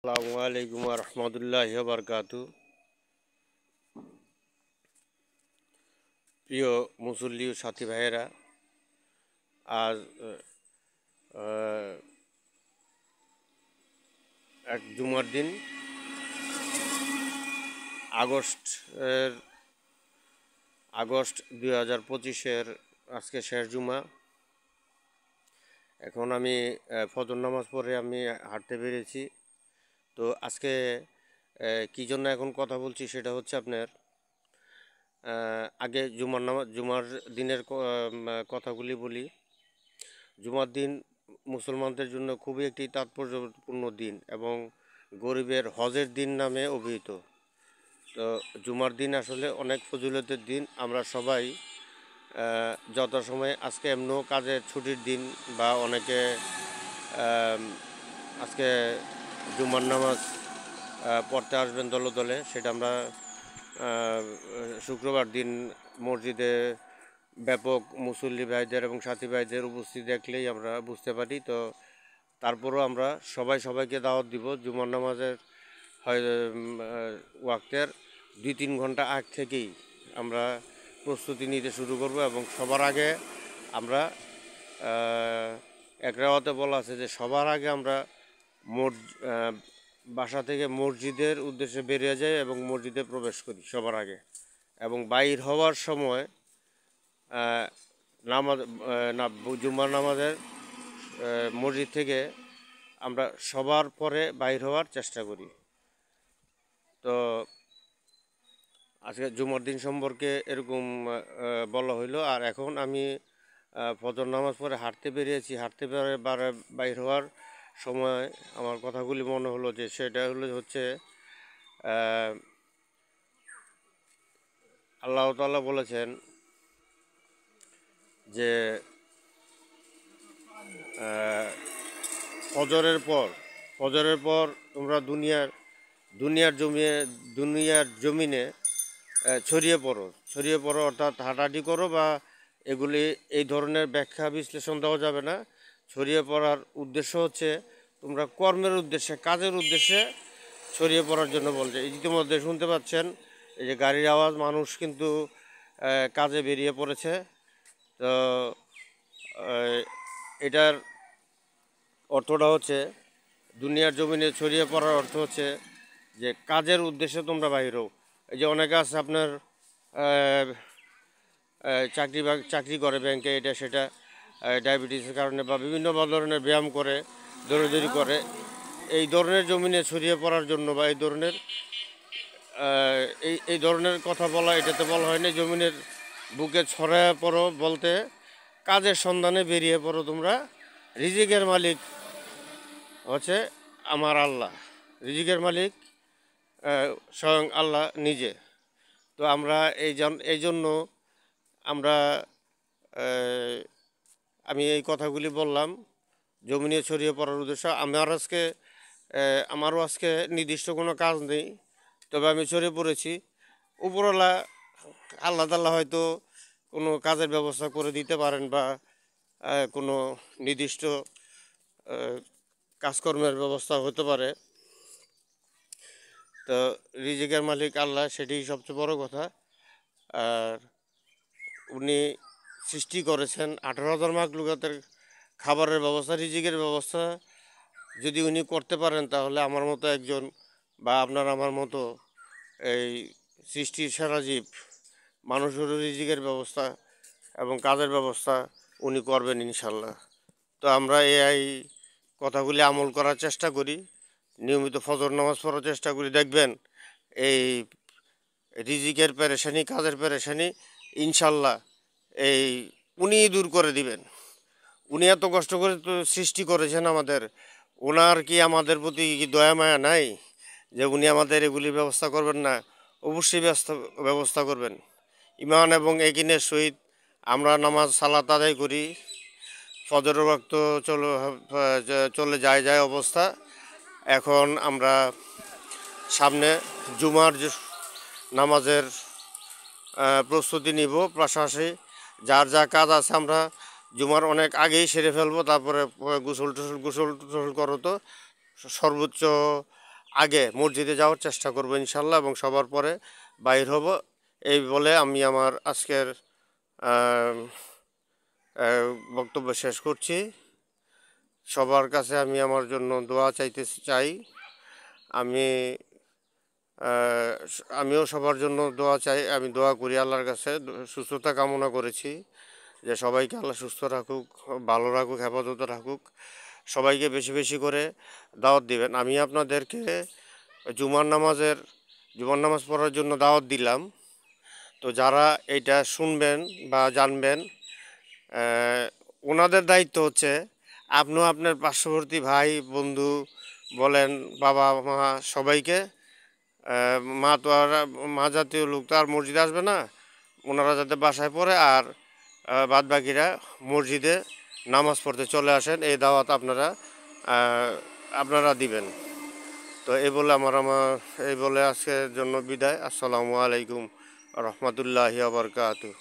আসসালামু আলাইকুম ওয়া রাহমাতুল্লাহি ওয়া বারাকাতু। প্রিয় মুসল্লি ও সাথী ভাইয়েরা, আজ এক জুমার দিন, আগস্ট 2025-এর আজকে শেষ জুমা। এখন আমি ফজর নামাজ পড়ে আমি হাঁটতে বেরিয়েছি। তো আজকে কী জন্য এখন কথা বলছি সেটা হচ্ছে আপনার আগে জুমার দিনের কথাগুলি বলি। জুমার দিন মুসলমানদের জন্য খুবই একটি তাৎপর্যপূর্ণ দিন এবং গরিবের হজের দিন নামে অভিহিত। তো জুমার দিন আসলে অনেক ফজিলতের দিন। আমরা সবাই যথাসময়ে, আজকে এমনও কাজের ছুটির দিন বা অনেকে আজকে জুমার নামাজ পড়তে আসবেন দলে দলে, সেটা আমরা শুক্রবার দিন মসজিদে ব্যাপক মুসল্লি ভাইদের এবং সাথী ভাইদের উপস্থিতি দেখলেই আমরা বুঝতে পারি। তো তারপরও আমরা সবাইকে দাওয়াত দিব। জুমার নামাজের ওয়াক্তের 2-3 ঘন্টা আগ থেকেই আমরা প্রস্তুতি নিতে শুরু করব এবং সবার আগে আমরা এক রাওয়াতে বলা আছে যে সবার আগে আমরা বাসা থেকে মসজিদের উদ্দেশ্যে বেরিয়ে যাই এবং মসজিদে প্রবেশ করি সবার আগে। এবং বাইর হওয়ার সময় জুম্মার নামাজের মসজিদ থেকে আমরা সবার পরে বাইর হওয়ার চেষ্টা করি। তো আজকে জুমার দিন সম্পর্কে এরকম বলা হইলো। আর এখন আমি ফজর নামাজ পরে হাঁটতে বেরিয়েছি। হাঁটতে বাইর হওয়ার সময় আমার কথাগুলি মনে হলো যে সেটা হচ্ছে আল্লাহ তাআলা বলেছেন যে ফজরের পর তোমরা দুনিয়ার জমিনে ছড়িয়ে পড়ো অর্থাৎ হাঁটাহাঁটি করো, বা এই ধরনের ব্যাখ্যা বিশ্লেষণ দেওয়া যাবে না। ছড়িয়ে পড়ার উদ্দেশ্য হচ্ছে তোমরা কর্মের উদ্দেশ্যে, কাজের উদ্দেশ্যে ছড়িয়ে পড়ার জন্য বলছে। ইতিমধ্যে শুনতে পাচ্ছেন এই যে গাড়ির আওয়াজ, মানুষ কিন্তু কাজে বেরিয়ে পড়েছে। তো এটার অর্থটা হচ্ছে, দুনিয়ার জমিনে ছড়িয়ে পড়ার অর্থ হচ্ছে যে কাজের উদ্দেশ্যে তোমরা বাহির হও। এই যে অনেকে আছে আপনার চাকরি করে ব্যাংকে, এটা সেটা ডায়াবেটিসের কারণে বা বিভিন্ন ধরনের ব্যায়াম করে, দৌড়াদৌড়ি করে, এই ধরনের জমিনে ছড়িয়ে পড়ার জন্য বা এই ধরনের কথা বলা, এটাতে বলা হয় না। জমিনের বুকে ছড়ায় পড়ো বলতে কাজের সন্ধানে বেরিয়ে পড়ো তোমরা। রিজিকের মালিক হচ্ছে আমার আল্লাহ, রিজিকের মালিক স্বয়ং আল্লাহ নিজে। তো আমরা এই জন্য আমরা আমি এই কথাগুলি বললাম জমিনে ছড়িয়ে পড়ার উদ্দেশ্য। আমারও আজকে নির্দিষ্ট কোনো কাজ নেই, তবে আমি ছড়িয়ে পড়েছি। উপরওয়ালা আল্লাহ তাআলা হয়তো কোনো কাজের ব্যবস্থা করে দিতে পারেন বা কোনো নির্দিষ্ট কাজকর্মের ব্যবস্থা হতে পারে। তো রিজিকের মালিক আল্লাহ, সেটি সবচেয়ে বড় কথা। আর উনি সৃষ্টি করেছেন 18,000 মাখলুকাতের খাবারের ব্যবস্থা, রিজিকের ব্যবস্থা যদি উনি করতে পারেন, তাহলে আমার মতো একজন বা আপনার আমার মতো এই সৃষ্টির সেরা জীব মানুষেরও রিজিকের ব্যবস্থা এবং কাজের ব্যবস্থা উনি করবেন ইনশাল্লাহ। তো আমরা এই কথাগুলি আমল করার চেষ্টা করি, নিয়মিত ফজর নামাজ পড়ার চেষ্টা করি। দেখবেন এই রিজিকের পেরেশানি, কাজের পেরেশানি ইনশাল্লাহ উনি দূর করে দিবেন। উনি এত কষ্ট করে তো সৃষ্টি করেছেন আমাদের, ওনার কি আমাদের প্রতি কি দয়া মায়া নাই যে উনি আমাদের এগুলির ব্যবস্থা করবেন না? অবশ্যই ব্যবস্থা করবেন। ইমান এবং একিনের সহিত আমরা নামাজ সালাত আদায় করি। ফজরের ওয়াক্ত চলে যায় অবস্থা। এখন আমরা সামনে জুমার নামাজের প্রস্তুতি নিব। পাশাপাশি যার যা কাজ আছে আমরা জুমার অনেক আগেই সেরে ফেলবো। তারপরে গোসল টোসল করো। তো সর্বোচ্চ আগে মসজিদে যাওয়ার চেষ্টা করব ইনশাল্লাহ, এবং সবার পরে বাইর হব। এই বলে আমি আমার আজকের আহ, বক্তব্য শেষ করছি। সবার কাছে আমি আমার জন্য দোয়া চাইতে চাই। আমি আমিও সবার জন্য দোয়া চাই, আমি দোয়া করি আল্লাহর কাছে, সুস্থতা কামনা করেছি যে সবাইকে আল্লাহ সুস্থ রাখুক, ভালো রাখুক, হেফাজতে রাখুক। সবাইকে বেশি বেশি করে দাওয়াত দিবেন। আমি আপনাদেরকে জুমার নামাজ পড়ার জন্য দাওয়াত দিলাম। তো যারা এটা শুনবেন বা জানবেন, ওনাদের দায়িত্ব হচ্ছে আপনিও আপনার পার্শ্ববর্তী ভাই বন্ধু বলেন, বাবা মা, সবাইকে মা তো আর মা জাতীয় লোক তো আর মসজিদে আসবে না, ওনারা যাতে বাসায় পড়ে আর বাদ বাকিরা মসজিদে নামাজ পড়তে চলে আসেন, এই দাওয়াত আপনারা দিবেন। তো এই বলে আজকের জন্য বিদায়। আসসালামু আলাইকুম রহমতুল্লাহি আবরকাতুহ।